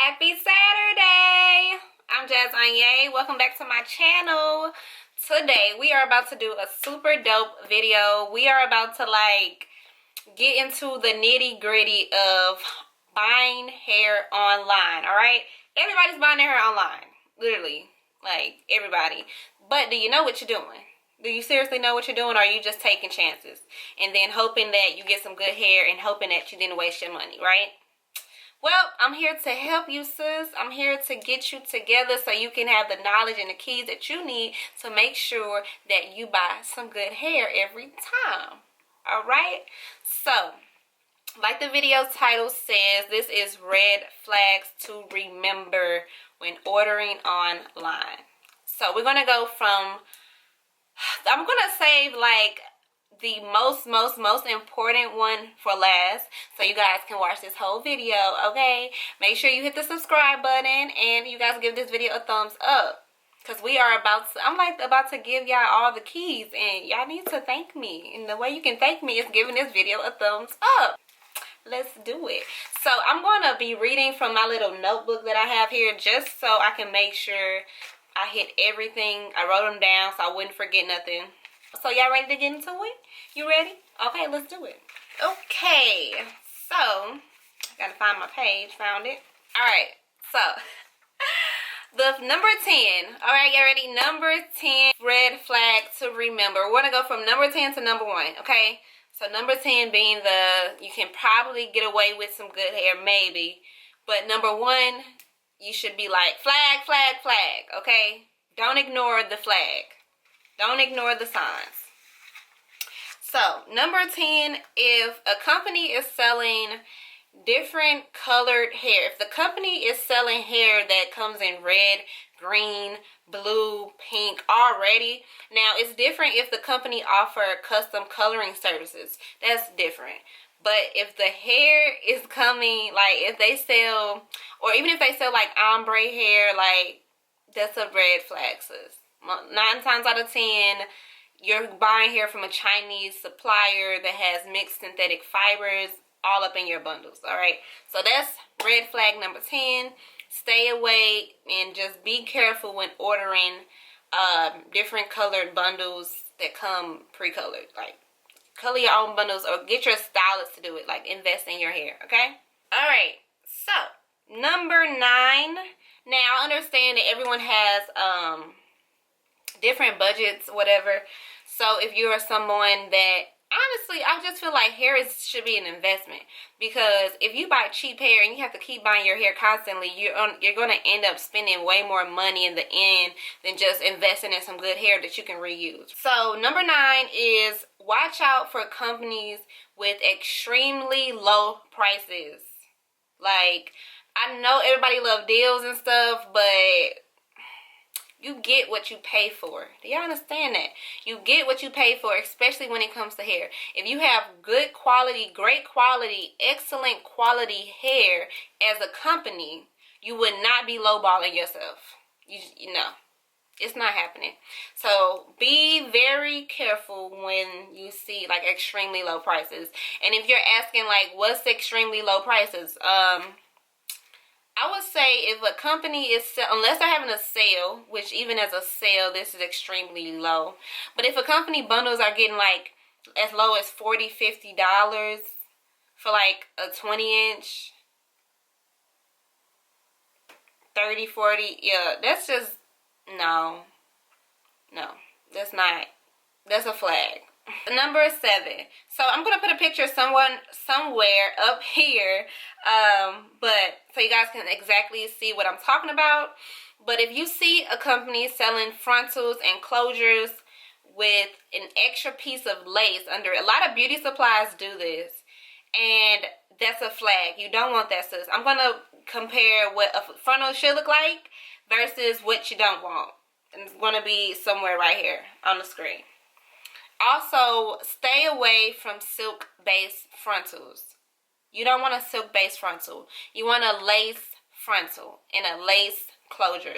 Happy Saturday! I'm Aigner. Welcome back to my channel. Today we are about to do a super dope video. We are about to get into the nitty gritty of buying hair online. Alright? Everybody's buying their hair online. Literally. Like everybody. But do you know what you're doing? Do you seriously know what you're doing, or are you just taking chances and then hoping that you get some good hair and hoping that you didn't waste your money, right? Well, I'm here to help you, sis. I'm here to get you together so you can have the knowledge and the keys that you need to make sure that you buy some good hair every time. All right? So, like the video title says, this is red flags to remember when ordering online. So, we're going to go from, I'm going to save the most important one for last, so you guys can watch this whole video. Okay, make sure you hit the subscribe button and you guys give this video a thumbs up, because we are about to give y'all all the keys, and y'all need to thank me, and the way you can thank me is giving this video a thumbs up. Let's do it. So I'm going to be reading from my little notebook that I have here, just so I can make sure I hit everything. I wrote them down so I wouldn't forget nothing. So y'all ready to get into it? You ready? Okay, let's do it. Okay, so I gotta find my page. Found it. All right, so the number 10. All right, y'all ready? Number 10 red flag to remember. We're gonna go from number 10 to number 1. Okay, so number 10 being you can probably get away with some good hair, maybe, but number 1, you should be like flag, flag, flag. Okay, don't ignore the flag. Don't ignore the signs. So, number 10, if a company is selling different colored hair, if the company is selling hair that comes in red, green, blue, pink already, now it's different if the company offer custom coloring services. That's different. But if the hair is coming, if they sell, or even if they sell ombre hair, that's a red flag, sis. 9 times out of 10, you're buying hair from a Chinese supplier that has mixed synthetic fibers all up in your bundles. All right, so that's red flag number 10. Stay away and just be careful when ordering different colored bundles that come pre-colored. Color your own bundles, or get your stylist to do it. Invest in your hair. Okay. All right, so number 9. Now I understand that everyone has different budgets, whatever. So if you are someone that, honestly, I just feel like hair should be an investment, because if you buy cheap hair and you have to keep buying your hair constantly, you're going to end up spending way more money in the end than just investing in some good hair that you can reuse. So number 9 is watch out for companies with extremely low prices. I know everybody loves deals and stuff, but you get what you pay for. Do y'all understand that? You get what you pay for, especially when it comes to hair. If you have good quality, great quality, excellent quality hair as a company, you would not be lowballing yourself. You know, it's not happening. So be very careful when you see extremely low prices. And if you're asking what's extremely low prices, I would say if a company is, unless they're having a sale, which even as a sale, this is extremely low. But if a company bundles are getting as low as $40, $50 for a 20-inch, 30, 40, yeah, that's just, no, that's not, that's a flag. Number 7. So I'm gonna put a picture somewhere up here, but so you guys can exactly see what I'm talking about. But if you see a company selling frontals and closures with an extra piece of lace under it, a lot of beauty supplies do this, and that's a flag. You don't want that, sis. I'm gonna compare what a frontal should look like versus what you don't want, and it's gonna be somewhere right here on the screen. Also, stay away from silk-based frontals. You don't want a silk-based frontal. You want a lace frontal and a lace closure.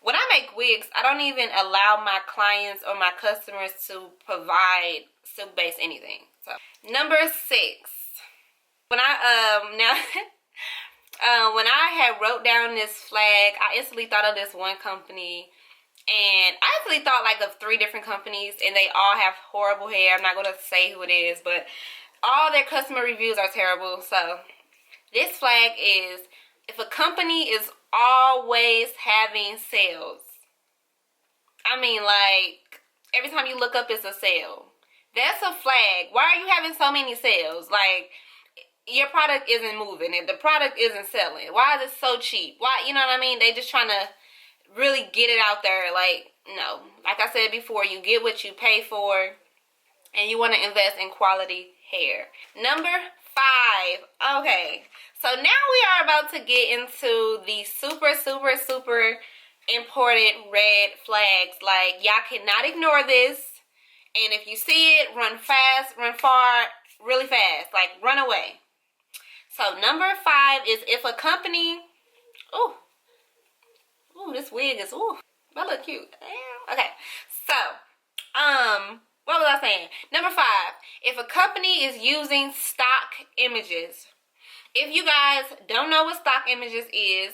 When I make wigs, I don't even allow my clients or my customers to provide silk-based anything. So, number 6. When I, now, When I had wrote down this flag, I instantly thought of this one company. And I actually thought like of 3 different companies, and they all have horrible hair. I'm not going to say who it is, but all their customer reviews are terrible. So this flag is, if a company is always having sales. I mean, like, every time you look up, it's a sale. That's a flag. Why are you having so many sales? Like, your product isn't moving and the product isn't selling. Why is it so cheap? Why, you know what I mean? They just trying to really get it out there. Like, no. Like I said before, you get what you pay for, and you want to invest in quality hair. Number 5. Okay. So now we are about to get into the super, super, super important red flags. Like, y'all cannot ignore this. And if you see it, run fast, run far, really fast. Like, run away. So number 5 is if a company, ooh, this wig is, ooh, that look cute. Damn. Okay, so, what was I saying? Number 5, if a company is using stock images. If you guys don't know what stock images is,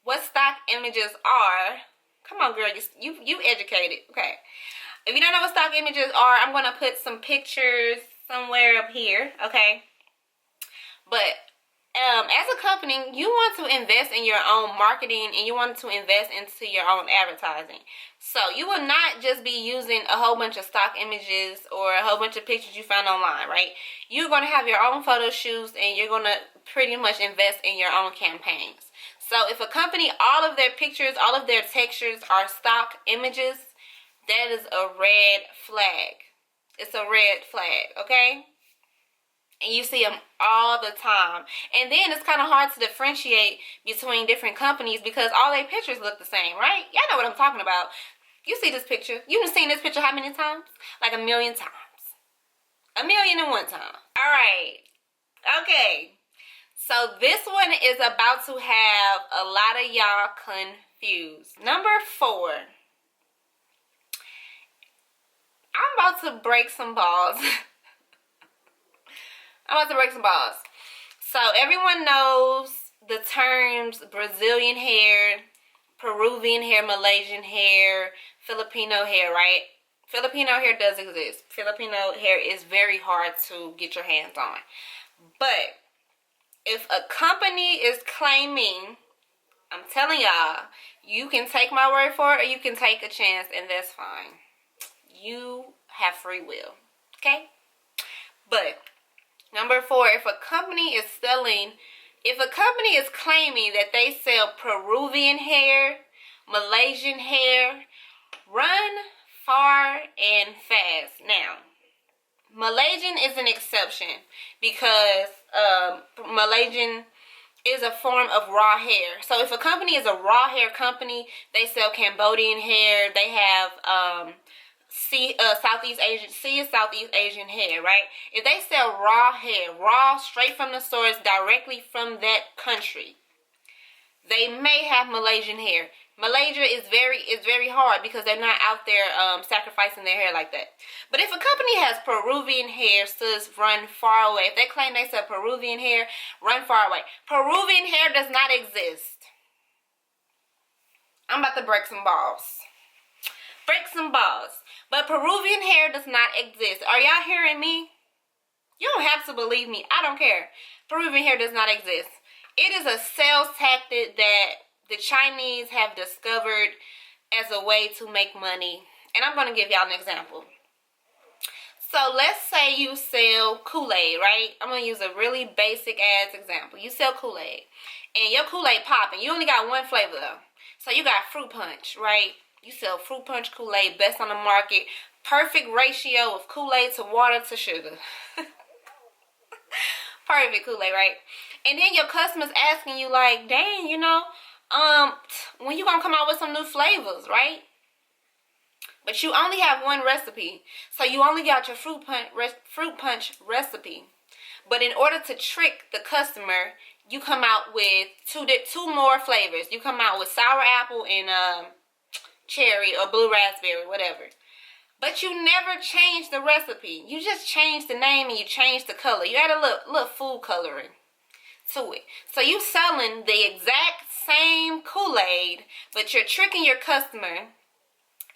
what stock images are, come on, girl, you educated. Okay. If you don't know what stock images are, I'm going to put some pictures somewhere up here, okay? But as a company, you want to invest in your own marketing, and you want to invest into your own advertising. So you will not just be using a whole bunch of stock images or a whole bunch of pictures you found online, right? You're going to have your own photo shoots, and you're going to pretty much invest in your own campaigns. So if a company, all of their pictures, all of their textures are stock images, that is a red flag. It's a red flag, okay? And you see them all the time. And then it's kind of hard to differentiate between different companies because all their pictures look the same, right? Y'all know what I'm talking about. You see this picture. You've seen this picture how many times? Like 1,000,000 times. 1,000,001 time. All right. Okay. So this one is about to have a lot of y'all confused. Number 4. I'm about to break some balls. I'm about to break some balls. So everyone knows the terms Brazilian hair, Peruvian hair, Malaysian hair, Filipino hair, right? Filipino hair does exist. Filipino hair is very hard to get your hands on. But if a company is claiming, I'm telling y'all, you can take my word for it or you can take a chance, and that's fine. You have free will, okay? But number 4, if a company is claiming that they sell Peruvian hair, Malaysian hair, run far and fast. Now, Malaysian is an exception because Malaysian is a form of raw hair. So if a company is a raw hair company, they sell Cambodian hair, they have Southeast Asian hair, right? If they sell raw hair, raw, straight from the source, directly from that country, they may have Malaysian hair. Malaysia is very hard because they're not out there sacrificing their hair like that. But if a company has Peruvian hair, sis, run far away. If they claim they sell Peruvian hair, run far away. Peruvian hair does not exist. I'm about to break some balls. Break some balls. But Peruvian hair does not exist. Are y'all hearing me? You don't have to believe me. I don't care. Peruvian hair does not exist. It is a sales tactic that the Chinese have discovered as a way to make money. And I'm going to give y'all an example. So let's say you sell Kool-Aid, right? I'm going to use a really basic ass example. You sell Kool-Aid. And your Kool-Aid popping. You only got one flavor though. So you got fruit punch, right? You sell fruit punch Kool-Aid, best on the market. Perfect ratio of Kool-Aid to water to sugar. Perfect Kool-Aid, right? And then your customers asking you like, dang, you know, when you gonna come out with some new flavors, right? But you only have one recipe. So you only got your fruit punch recipe. But in order to trick the customer, you come out with two more flavors. You come out with sour apple and cherry or blue raspberry, whatever. But you never change the recipe. You just change the name and you change the color. You add a little food coloring. to it. So you selling the exact same Kool-Aid, but you're tricking your customer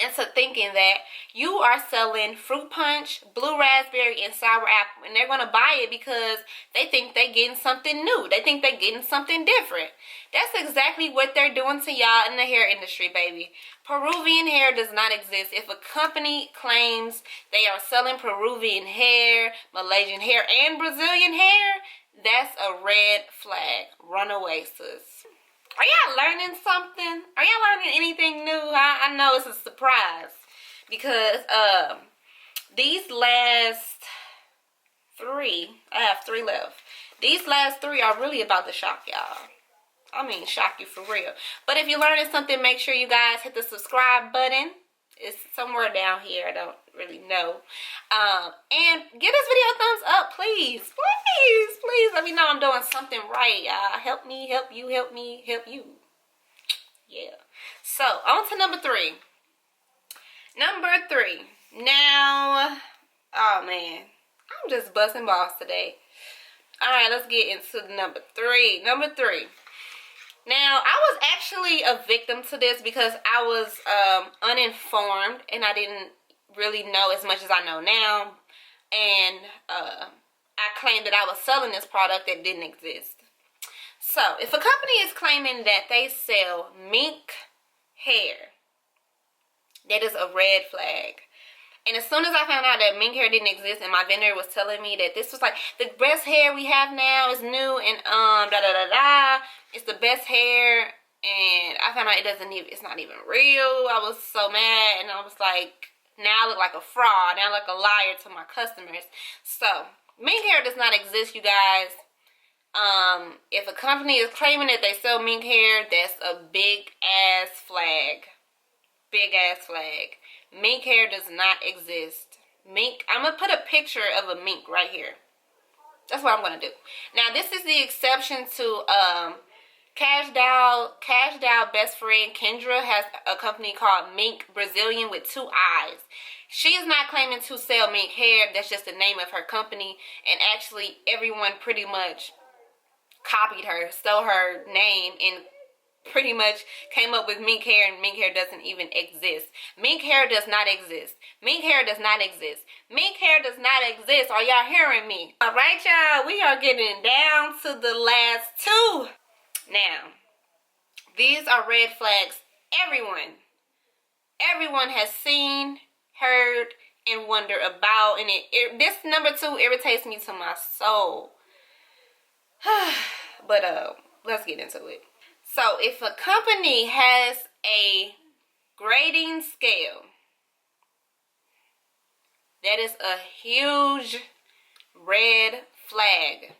into thinking that you are selling fruit punch, blue raspberry, and sour apple, and they're going to buy it because they think they're getting something new. They think they're getting something different. That's exactly what they're doing to y'all in the hair industry, baby. Peruvian hair does not exist. If a company claims they are selling Peruvian hair, Malaysian hair, and Brazilian hair, that's a red flag. Run away, sis. Are y'all learning something? Are y'all learning anything new? I know it's a surprise because these last 3, I have 3 left. These last 3 are really about to shock y'all. I mean, shock you for real. But if you're learning something, make sure you guys hit the subscribe button. It's somewhere down here. I don't really know. And give this video a thumbs up, please. Please, please. Let me know I'm doing something right, y'all. Help me, help you, help me, help you. Yeah. So, on to number 3. Number 3. Now, oh, man. I'm just busting balls today. All right, let's get into number 3. Number 3. Now, I was actually a victim to this because I was uninformed and I didn't really know as much as I know now. And I claimed that I was selling this product that didn't exist. So, if a company is claiming that they sell mink hair, that is a red flag. And as soon as I found out that mink hair didn't exist and my vendor was telling me that this was like the best hair we have now is new and it's the best hair, and I found out it's not even real. I was so mad, and I was like, now I look like a fraud. Now I look like a liar to my customers. So mink hair does not exist, you guys. If a company is claiming that they sell mink hair, that's a big ass flag. Big ass flag. Mink hair does not exist. Mink, I'm going to put a picture of a mink right here. That's what I'm going to do. Now, this is the exception to Cash Doll best friend Kendra has a company called Mink Brazilian with 2 eyes. She is not claiming to sell mink hair. That's just the name of her company. And actually, everyone pretty much copied her, stole her name, and pretty much came up with mink hair, and mink hair doesn't even exist. Mink hair does not exist. Mink hair does not exist. Mink hair does not exist. Are y'all hearing me? All right, y'all. We are getting down to the last 2. Now, these are red flags. Everyone has seen, heard, and wondered about, and this number 2 irritates me to my soul. But let's get into it. So, if a company has a grading scale, that is a huge red flag.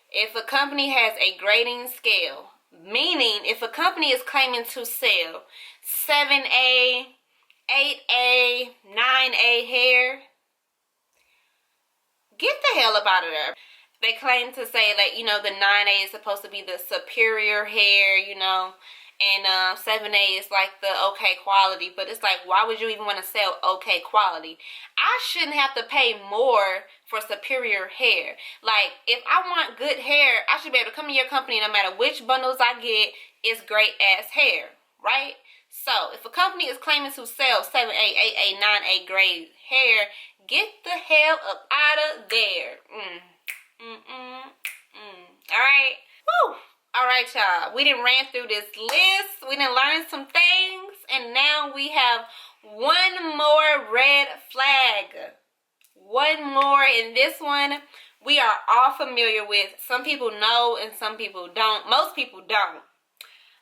If a company has a grading scale, meaning if a company is claiming to sell 7A, 8A, 9A hair, get the hell up out of there. They claim to say that, you know, the 9A is supposed to be the superior hair, you know, and 7A is like the okay quality. But it's like, why would you even want to sell okay quality? I shouldn't have to pay more for superior hair. Like, if I want good hair, I should be able to come to your company no matter which bundles I get, it's great ass hair, right? So, if a company is claiming to sell 7A, 8A, 9A grade hair, get the hell up out of there. Alright. Woo! Alright, y'all. We done ran through this list. We done learned some things. And now we have one more red flag. One more. And this one we are all familiar with. Some people know and some people don't. Most people don't.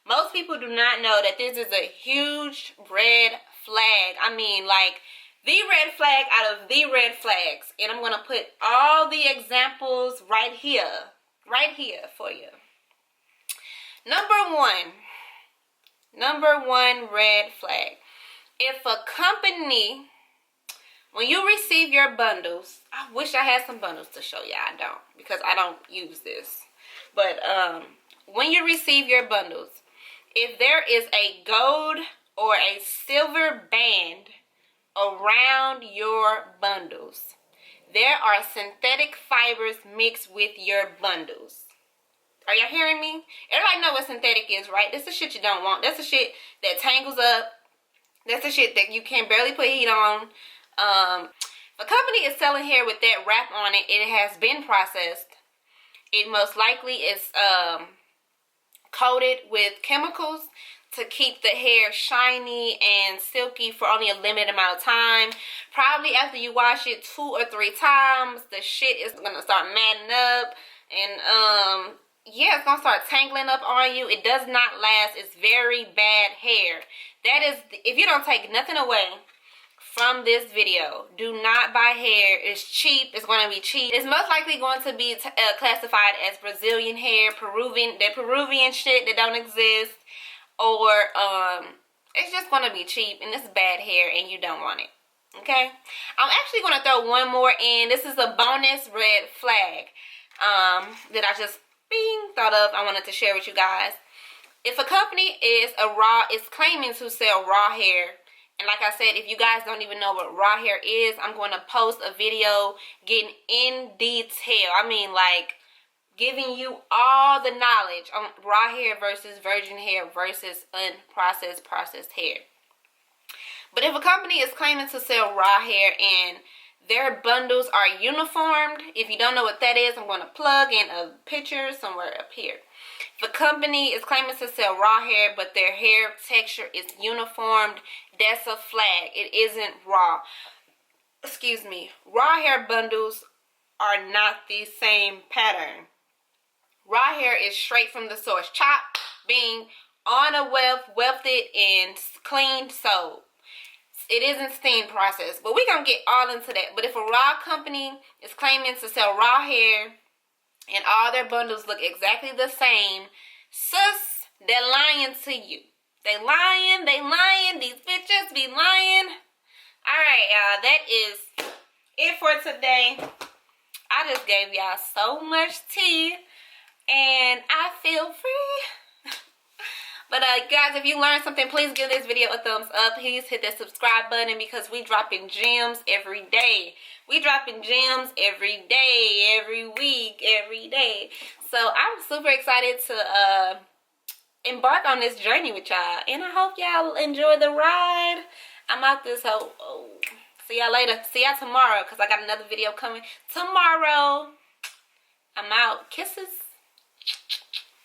Most people do not know that this is a huge red flag. I mean, like, the red flag out of the red flags. And I'm going to put all the examples right here for you. Number one red flag. If a company, when you receive your bundles, I wish I had some bundles to show you. I don't, because I don't use this. But when you receive your bundles, if there is a gold or a silver band around your bundles, there are synthetic fibers mixed with your bundles. Are y'all hearing me? Everybody know what synthetic is, right? That's the shit you don't want. That's the shit that tangles up. That's the shit that you can barely put heat on. If a company is selling hair with that wrap on it, it has been processed. It most likely is coated with chemicals to keep the hair shiny and silky for only a limited amount of time. Probably after you wash it 2 or 3 times, the shit is gonna start matting up, and yeah, it's gonna start tangling up on you. It does not last. It's very bad hair. That is, if you don't take nothing away from this video, do not buy hair. It's cheap. It's going to be cheap. It's most likely going to be classified as Brazilian hair, Peruvian shit that don't exist, or it's just going to be cheap, and it's bad hair and you don't want it. Okay, I'm actually going to throw one more in. This is a bonus red flag that I just thought of. I wanted to share with you guys. If a company is claiming to sell raw hair, and like I said, if you guys don't even know what raw hair is, I'm going to post a video getting in detail. I mean, like, giving you all the knowledge on raw hair versus virgin hair versus unprocessed processed hair. But if a company is claiming to sell raw hair and their bundles are uniformed, if you don't know what that is, I'm going to plug in a picture somewhere up here. If a company is claiming to sell raw hair, but their hair texture is uniformed, that's a flag. It isn't raw. Excuse me. Raw hair bundles are not the same pattern. Raw hair is straight from the source. Chopped, being on a wefted and cleaned soap. It isn't steam processed, but we're going to get all into that. But if a raw company is claiming to sell raw hair and all their bundles look exactly the same, sis, they're lying to you. They lying. These bitches be lying. Alright, y'all, that is it for today. I just gave y'all so much tea, and I feel free. But guys, if you learned something, please give this video a thumbs up. Please hit that subscribe button, because we dropping gems every day. We dropping gems every day, every week, every day. So I'm super excited to embark on this journey with y'all, and I hope y'all enjoy the ride. I'm out this whole. Oh, see y'all later. See y'all tomorrow, because I got another video coming tomorrow. I'm out. Kisses.